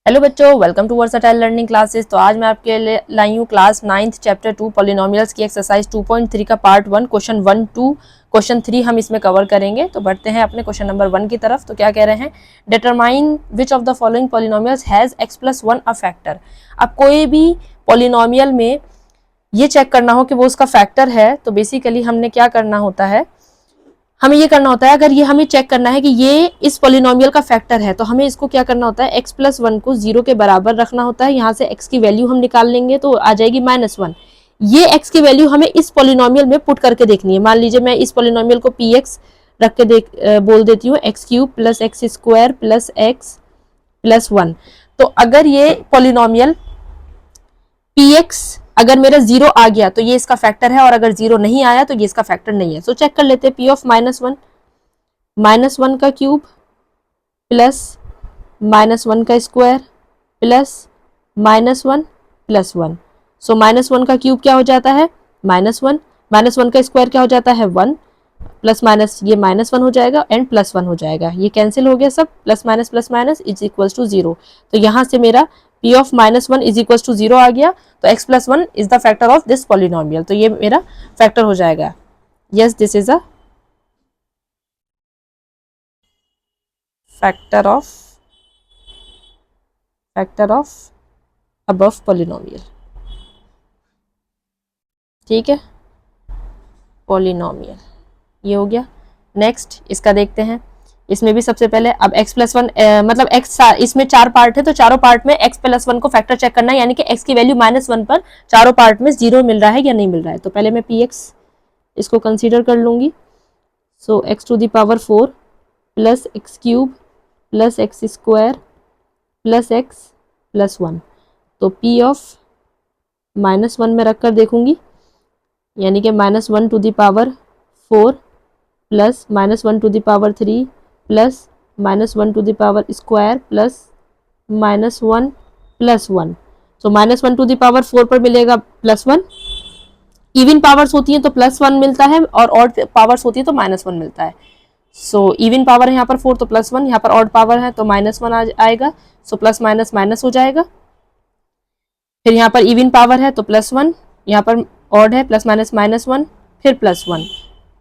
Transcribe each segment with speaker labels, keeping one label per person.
Speaker 1: Hello बच्चों, welcome to versatile learning classes. तो आज मैं आपके लिए लाई हूँ क्लास 9th चैप्टर 2 पॉलिनोमियल्स की एक्सरसाइज 2.3 का पार्ट 1 क्वेश्चन 1 2 क्वेश्चन 3 हम इसमें कवर करेंगे। तो बढ़ते हैं अपने क्वेश्चन नंबर 1 की तरफ। तो क्या कह रहे हैं, determine which of the following polynomials has x+1 a factor. अब कोई भी पॉलिनोमियल में ये चेक करना हो कि वो उसका फैक्टर है, तो बेसिकली हमने क्या करना होता है, हमें ये करना होता है, अगर ये हमें चेक करना है कि ये इस पॉलिनोमियल का फैक्टर है, तो हमें इसको क्या करना होता है, x+1 को 0 के बराबर रखना होता है। यहाँ से x की वैल्यू हम निकाल लेंगे तो आ जाएगी -1। ये x की वैल्यू हमें इस पॉलिनोमियल में पुट करके देखनी है। मान लीजिए मैं इस पॉलिनोमियल को px रख के बोल देती हूँ x³ + x² + x+1। तो अगर ये पॉलिनोमियल px अगर मेरा 0 आ गया तो ये इसका फैक्टर है, और अगर 0 नहीं आया तो ये इसका फैक्टर नहीं है। सो चेक कर लेते हैं, p ऑफ -1 का क्यूब प्लस -1 का स्क्वायर प्लस -1 + 1। सो -1 का क्यूब क्या हो जाता है, -1, -1 का स्क्वायर क्या हो जाता है, 1, प्लस माइनस ये -1 हो जाएगा एंड +1 हो जाएगा, ये कैंसिल हो गया सब, plus minus is equal to 0। तो यहाँ से मेरा p of -1 is equal to 0 आ गया। तो x+1 is the factor of this polynomial, तो ये मेरा फैक्टर हो जाएगा। Yes, this is a factor of above polynomial. ठीक है, पॉलिनोमियल ये हो गया। नेक्स्ट इसका देखते हैं। इसमें भी सबसे पहले अब x+1 मतलब x इसमें 4 पार्ट है, तो चारों पार्ट में x+1 को फैक्टर चेक करना है, यानी कि x की वैल्यू -1 पर चारों पार्ट में 0 मिल रहा है या नहीं मिल रहा है। तो पहले मैं px इसको कंसीडर कर लूंगी। सो x⁴ + x³ + x² + x+1। तो p ऑफ -1 में रख कर देखूंगी, यानी कि -1⁴ + -1⁴ + -1 + -1 तो -1⁴ पर मिलेगा +1। इवन पावर्स होती हैं तो +1 मिलता है, और ऑड पावर्स होती है तो -1 मिलता है। सो इवन पावर है यहाँ पर 4 तो +1, यहाँ पर ऑड पावर है तो -1 आएगा। सो प्लस माइनस माइनस हो जाएगा। फिर यहाँ पर इवन पावर है तो +1, यहाँ पर ऑड है, +-1 फिर +1,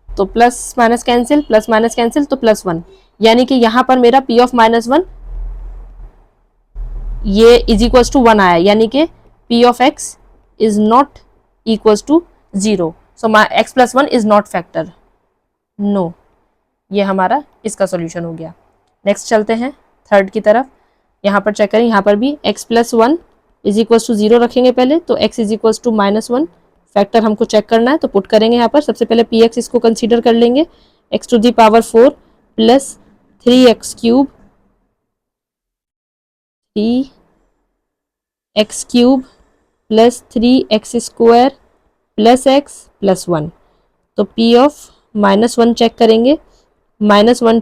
Speaker 1: तो plus minus cancel, plus minus cancel तो +1, यानी कि यहाँ पर मेरा p ऑफ -1 ये इज इक्वल्स टू 1 आया, यानी कि p of x is not equals to 0। So x+1 is not factor, no. ये हमारा इसका सॉल्यूशन हो गया। नेक्स्ट चलते हैं थर्ड की तरफ। यहाँ पर चेक करें, यहाँ पर भी x+1 इज इक्वल्स टू 0 रखेंगे पहले, तो x is equals to -1 factor हमको चेक करना है, तो पुट करेंगे यहाँ पर। सबसे पहले px इसको कंसीडर कर लेंगे, x⁴ + 3x³ + 3x² + x+1। तो p ऑफ -1 चेक करेंगे, -1⁴ +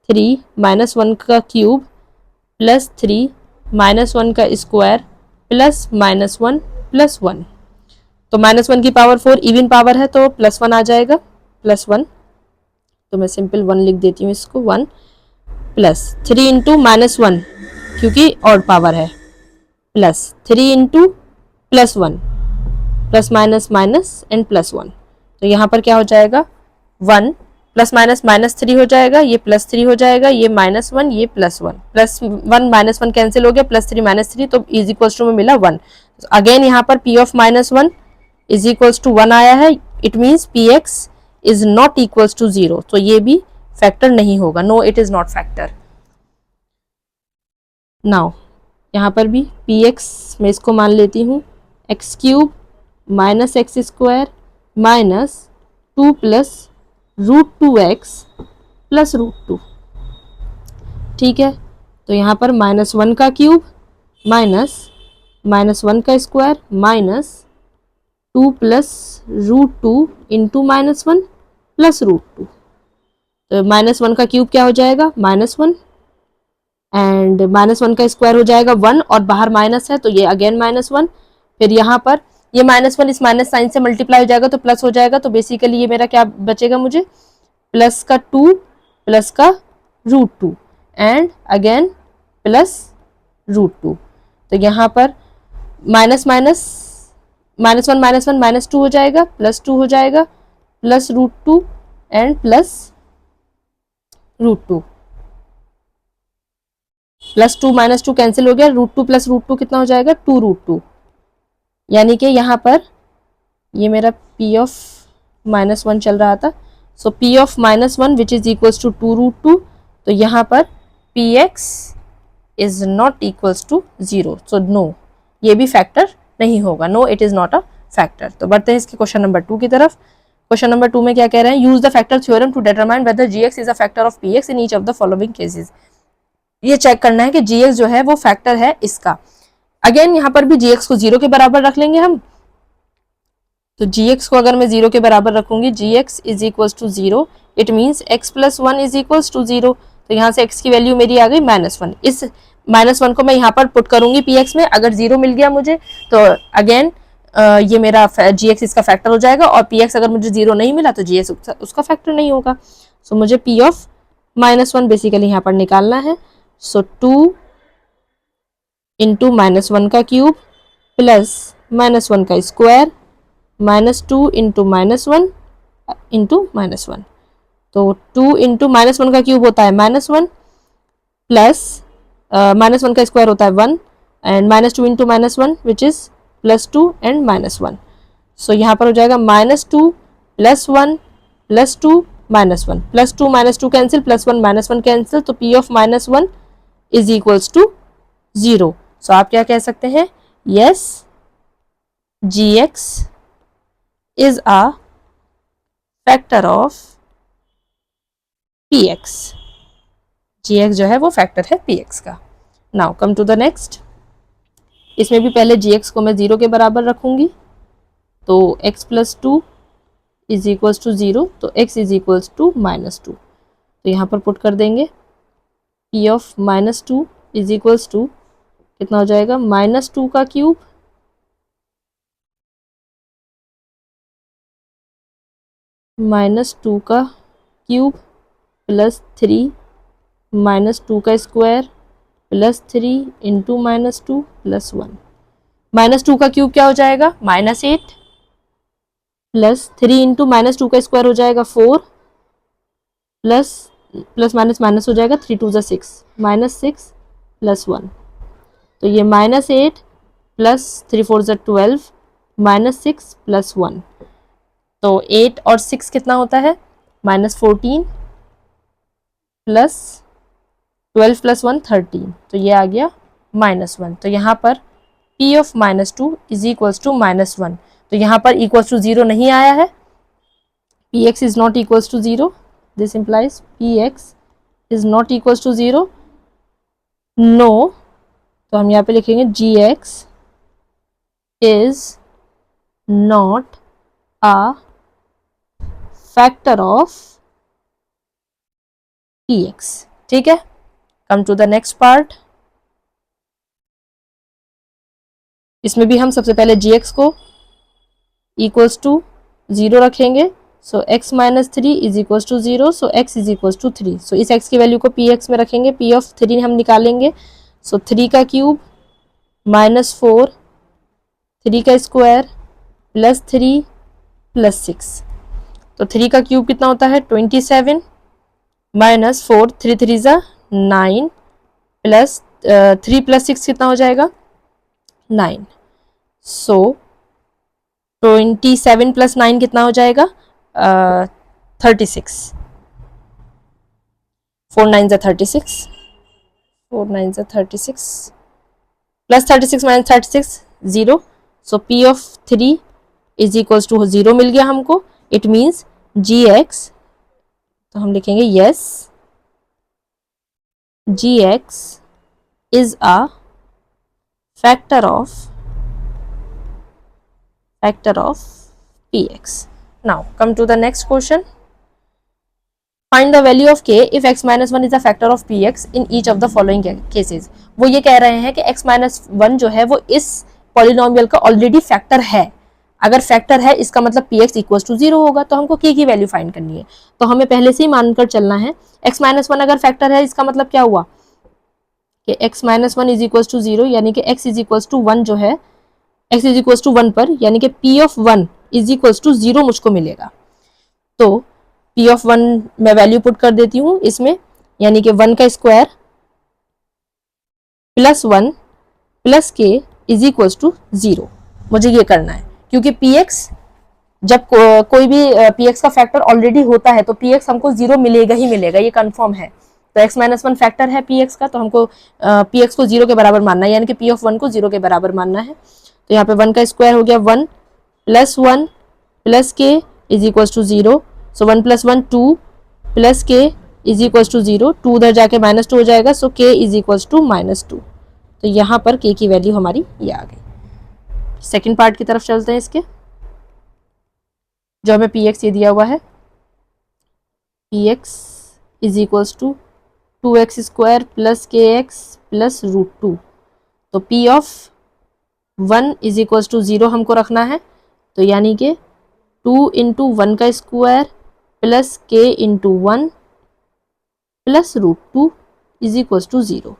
Speaker 1: 3 -1 का क्यूब + 3 -1 का स्क्वायर + -1 + 1। तो -1 की पावर 4 इवन पावर है तो +1 आ जाएगा, +1। तो मैं सिंपल 1 लिख देती हूँ इसको, 1 + 3 इंटू -1 क्योंकि ऑड पावर है, + 3 into +1 plus minus minus and +1। तो यहाँ पर क्या हो जाएगा, 1 + -3 हो जाएगा, ये +3 हो जाएगा, ये -1 ये +1, +1 -1 कैंसिल हो गया, +3 -3 तो इज इक्वल्स टू में मिला 1। अगेन यहाँ पर p of -1 is equals to 1 आया है, it means px is not equals to 0, तो ये भी फैक्टर नहीं होगा, no it is not factor. Now यहाँ पर भी px मैं इसको मान लेती हूँ x³ - x² - 2 + √2x + √2। ठीक है, तो यहाँ पर -1 का क्यूब -1 का स्क्वायर -2 + √2 इंटू -1 + √2। तो -1 का क्यूब क्या हो जाएगा, -1 एंड -1 का स्क्वायर हो जाएगा 1, और बाहर माइनस है तो ये अगेन -1। फिर यहाँ पर ये -1 इस माइनस साइन से मल्टीप्लाई हो जाएगा तो प्लस हो जाएगा, तो बेसिकली ये मेरा क्या बचेगा, मुझे +2 + √2 एंड अगेन प्लस √2। तो यहाँ पर माइनस माइनस -1 -2 हो जाएगा, +2 हो जाएगा, प्लस √2 एंड प्लस √2, +2 -2 कैंसिल हो गया, √2 प्लस √2 कितना हो जाएगा 2√2। यानी कि यहाँ पर ये मेरा p ऑफ -1 चल रहा था, so p of -1 which is equals to 2√2। तो यहाँ पर px is not equals to 0, so no, ये भी फैक्टर नहीं होगा, no it is not a factor. तो बढ़ते हैं इसके क्वेश्चन नंबर 2 की तरफ। क्वेश्चन नंबर 2 में क्या कह रहे हैं, use the factor theorem to determine whether gx is a factor of px in each of the following cases. ये चेक करना है कि gx जो है वो फैक्टर है इसका। अगेन यहाँ पर भी gx को 0 के बराबर रख लेंगे हम। तो gx को अगर मैं 0 के बराबर रखूंगी, gx is equals to 0, it means x plus 1 is equals to 0। तो यहाँ से x की वैल्यू मेरी आ गई -1। इस -1 को मैं यहाँ पर पुट करूंगी px में, अगर 0 मिल गया मुझे तो अगेन ये मेरा gx इसका फैक्टर हो जाएगा, और px अगर मुझे 0 नहीं मिला तो gx उसका फैक्टर नहीं होगा। सो मुझे p ऑफ -1 बेसिकली यहाँ पर निकालना है। सो 2 इंटू -1 का क्यूब प्लस -1 का स्क्वायर -2 इंटू -1 इंटू -1। तो 2 इंटू -1 का क्यूब होता है -1 प्लस -1 का स्क्वायर होता है 1 and -2 into -1 which is +2 and -1। सो यहाँ पर हो जाएगा -2 +1 +2 -1, +2 -2 कैंसिल, +1 -1 कैंसिल, तो p of -1 is equals to 0। So आप क्या कह सकते हैं, yes gx is a factor of px। gx जो है वो फैक्टर है px का। Now come to the next. इसमें भी पहले gx को मैं 0 के बराबर रखूंगी, तो x plus 2 is equals to 0, तो x इज इक्वल्स टू -2। तो यहाँ पर पुट कर देंगे, p of -2 is equals to कितना हो जाएगा, -2 का क्यूब -2 का क्यूब प्लस 3 -2 का स्क्वायर प्लस 3 इंटू -2 प्लस 1। -2 का क्यूब क्या हो जाएगा, -8 प्लस 3 इंटू -2 का स्क्वायर हो जाएगा 4 प्लस माइनस हो जाएगा, 3 2 ज़ा 6, -6 प्लस 1। तो ये -8 प्लस 3 4 ज़ा 12 -6 प्लस 1। तो 8 और 6 कितना होता है, -14 प्लस 12 प्लस 1 13। तो ये आ गया -1। तो यहाँ पर p of -2 is equals to -1। तो यहाँ पर इक्वल्स टू 0 नहीं आया है, px is not equals to 0, this implies px is not equals to 0, no. तो हम यहाँ पे लिखेंगे gx is not a factor of px। ठीक है, come to the next part. इसमें भी हम सबसे पहले gx को इक्वल्स टू 0 रखेंगे, so x minus 3 is equals to 0, so x is equals to 3। So इस x की वैल्यू को px में रखेंगे, p ऑफ 3 हम निकालेंगे, सो 3 का क्यूब -4, 3 का स्क्वायर प्लस 3 प्लस 6। तो 3 का क्यूब कितना होता है 27 -4 3 3 ज़ा 9 प्लस 3 प्लस 6 कितना हो जाएगा 9। सो 27 प्लस 9 कितना हो जाएगा 36, 4 9 ज़ा 36, 4 9 ज़ा 36 plus 36 minus 36 0। So p of 3 is equals to 0 मिल गया हमको, इट मीन्स gx, तो हम लिखेंगे yes gx is a factor of px। Now come to the next question, find the value of k if x minus 1 is a factor of px in each of the following cases. वो ये कह रहे हैं कि x minus 1 जो है वो इस पॉलिनोमियल का ऑलरेडी फैक्टर है। अगर फैक्टर है इसका मतलब px इक्वल्स टू 0 होगा, तो हमको k की वैल्यू फाइंड करनी है। तो हमें पहले से ही मानकर चलना है x माइनस 1 अगर फैक्टर है इसका मतलब क्या हुआ, कि x minus one is equal to 0, यानी कि x इज इक्वल टू 1 जो है, x इज इक्वल टू 1 पर, यानी कि p of 1 is equal to 0 मुझको मिलेगा। तो p ऑफ 1 मैं वैल्यू पुट कर देती हूँ इसमें, यानी कि 1 का square plus 1 plus k is equal to 0। मुझे ये करना है क्योंकि px जब कोई भी px का फैक्टर ऑलरेडी होता है तो px हमको 0 मिलेगा ही मिलेगा, ये कंफर्म है। तो x माइनस वन फैक्टर है px का, तो हमको px को 0 के बराबर मानना है, यानी कि p ऑफ 1 को 0 के बराबर मानना है। तो यहाँ पे 1 का स्क्वायर हो गया 1 plus 1 plus k is equal to 0। So 1 plus 1 2 plus k is equal to 0, 2 उधर जाके -2 हो जाएगा, so k is equal to -2। तो यहाँ पर k की वैल्यू हमारी ये आ गई। सेकेंड पार्ट की तरफ चलते हैं इसके, जो हमें px ये दिया हुआ है, px is equals to 2x square plus kx plus √2। तो p of 1 is equals to 0 हमको रखना है, तो यानी कि 2 इंटू 1 का square plus k into 1 plus √2 is equals to 0।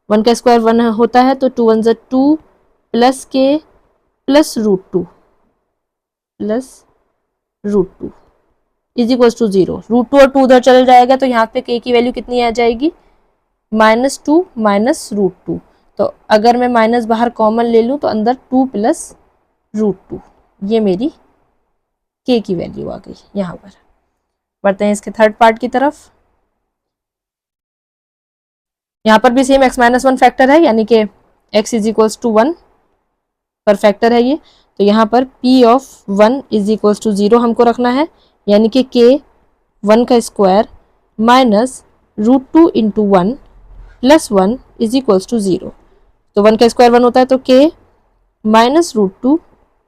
Speaker 1: 1 का स्क्वायर 1 होता है, तो 2 1 ज़ा 2 plus k plus √2 plus √2 is equal to 0। √2 और 2 उधर चल जाएगा, तो यहाँ पे k की वैल्यू कितनी आ जाएगी, -2 माइनस √2। तो अगर मैं माइनस बाहर कॉमन ले लूँ तो अंदर 2 प्लस √2, ये मेरी k की वैल्यू आ गई। यहाँ पर बढ़ते हैं इसके थर्ड पार्ट की तरफ। यहाँ पर भी same x minus one factor है, यानी कि x इज इक्वल्स टू 1 पर फैक्टर है ये। तो यहाँ पर p of 1 is equals to 0 हमको रखना है, यानी कि k 1 का square minus √2 into 1 plus 1 is equals to 0। तो 1 का स्क्वायर 1 होता है, तो k minus √2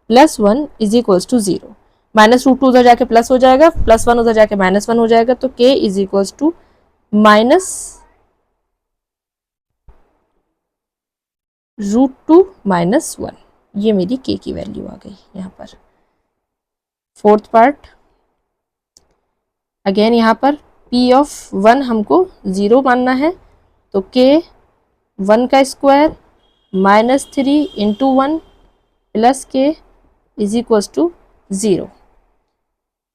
Speaker 1: plus 1 is equals to 0। Minus √2 उधर जाके प्लस हो जाएगा, प्लस 1 उधर जाके -1 हो जाएगा, तो k is equals to minus √2 minus 1। ये मेरी k की वैल्यू आ गई यहाँ पर। फोर्थ पार्ट, अगेन यहाँ पर p ऑफ 1 हमको 0 मानना है, तो k 1 का square -3 into 1 plus k is equals to 0।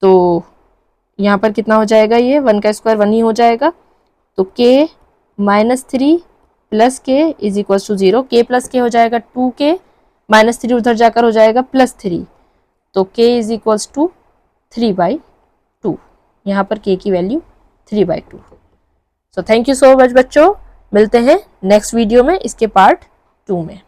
Speaker 1: तो यहाँ पर कितना हो जाएगा, ये 1 का स्क्वायर 1 ही हो जाएगा, तो k -3 plus k is equals to 0। k plus k हो जाएगा 2k, -3 उधर जाकर हो जाएगा +3, तो k इज इक्वल्स टू 3/2। यहाँ पर k की value 3/2। So thank you so much बच्चों, मिलते हैं नेक्स्ट वीडियो में इसके पार्ट 2 में।